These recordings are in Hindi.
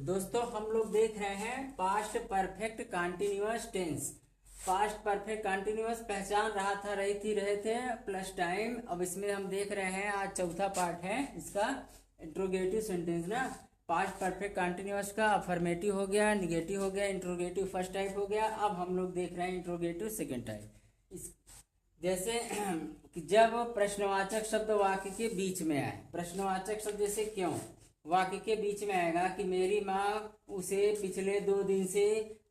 दोस्तों हम लोग देख रहे हैं past perfect continuous tense. Past perfect continuous पहचान रहे थे प्लस टाइम। अब इसमें हम देख रहे हैं आज चौथा पार्ट है इसका, इंट्रोगेटिव सेंटेंस ना। पास्ट परफेक्ट कंटिन्यूअस का अफर्मेटिव हो गया, निगेटिव हो गया, इंट्रोगेटिव फर्स्ट टाइप हो गया। अब हम लोग देख रहे हैं इंट्रोगेटिव सेकेंड टाइप। इस जैसे कि जब प्रश्नवाचक शब्द वाक्य के बीच में आए, प्रश्नवाचक शब्द जैसे क्यों वाक्य के बीच में आएगा कि मेरी माँ उसे पिछले 2 दिन से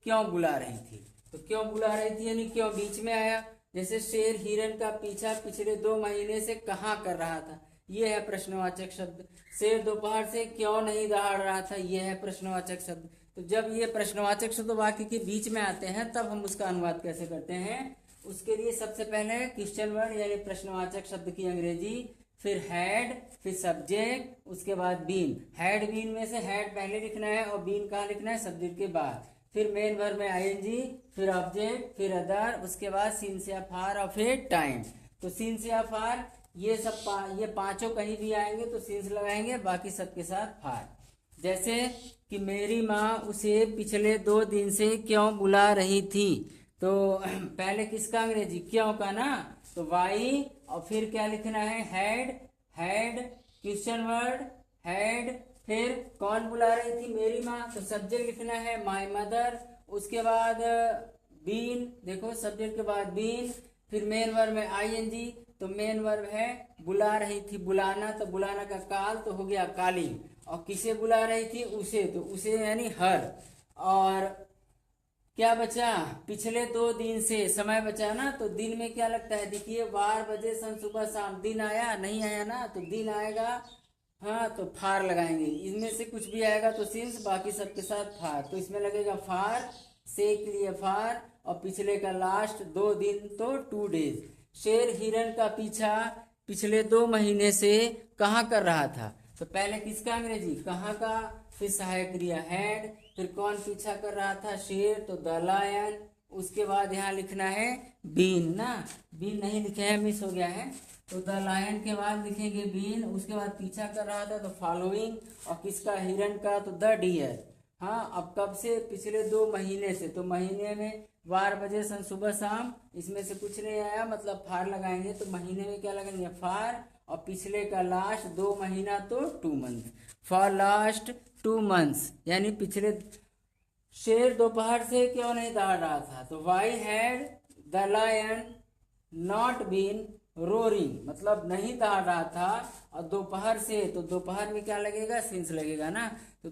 क्यों बुला रही थी, तो क्यों बुला रही थी यानी क्यों बीच में आया। जैसे शेर हिरन का पीछा पिछले 2 महीने से कहाँ कर रहा था, ये है प्रश्नवाचक शब्द। शेर दोपहर से क्यों नहीं दहाड़ रहा था, ये है प्रश्नवाचक शब्द। तो जब ये प्रश्नवाचक शब्द वाक्य के बीच में आते हैं तब हम उसका अनुवाद कैसे करते हैं। उसके लिए सबसे पहले क्वेश्चन वर्ड यानी प्रश्नवाचक शब्द की अंग्रेजी, फिर हैड, फिर सब्जेक्ट, उसके बाद बीन। हैड बीन में से हैड पहले लिखना है और बीन कहाँ लिखना है, सब्जेक्ट के बाद। फिर मेन वर्ब में आईएनजी, फिर ऑब्जेक्ट, फिर अदर, उसके बाद सीन से अफार और फिर टाइम। तो सीन से अफार ये सब ये पांचों कहीं भी आएंगे तो सीन्स लगाएंगे, बाकी सबके साथ फार। जैसे कि मेरी माँ उसे पिछले 2 दिन से क्यों बुला रही थी, तो पहले किसका अंग्रेजी, क्यों का ना, तो वाई और फिर क्या लिखना है, had. Had question word had, फिर कौन बुला रही थी, मेरी माँ, तो सब्जेक्ट लिखना है माय मदर। उसके बाद बीन, देखो सब्जेक्ट के बाद बीन, फिर मेन वर्ब में आईएनजी। तो मेन वर्ब है बुला रही थी, बुलाना, तो बुलाना का काल तो हो गया कालिंग। और किसे बुला रही थी, उसे, तो उसे यानी हर। और क्या बचा, पिछले 2 दिन से समय बचा ना, तो दिन में क्या लगता है, देखिए बार बजे सन सुबह शाम, दिन आया नहीं आया ना, तो दिन आएगा हाँ तो फार लगाएंगे। इनमें से कुछ भी आएगा तो सिंस, बाकी सबके साथ फार। तो इसमें लगेगा फार, से के लिए फार, और पिछले का लास्ट 2 दिन तो 2 डेज। शेर हिरन का पीछा पिछले 2 महीने से कहाँ कर रहा था, तो पहले किसका अंग्रेजी, कहाँ का, फिर सहायक क्रिया हैड, फिर कौन पीछा कर रहा था, शेर, तो द लायन। उसके बाद यहाँ लिखना है बीन ना, बीन नहीं लिखे हैं, मिस हो गया है, तो द लायन के बाद लिखेंगे बीन। उसके बाद पीछा कर रहा था तो फॉलोइंग, और किसका, हिरन का, तो द डियर। हाँ अब कब से, पिछले 2 महीने से, तो महीने में 12 बजे सन सुबह शाम, इसमें से कुछ नहीं आया मतलब फार लगाएंगे। तो महीने में क्या लगाएंगे, फार, और पिछले का लास्ट 2 महीना तो 2 मंथ, फॉर लास्ट 2 मंथ्स यानी पिछले। शेर दोपहर से क्यों नहीं दहाड़ रहा था, तो why had the lion not been roaring, मतलब नहीं दहाड़ रहा था। और दोपहर से, तो दोपहर में क्या लगेगा, सिंस लगेगा ना, तो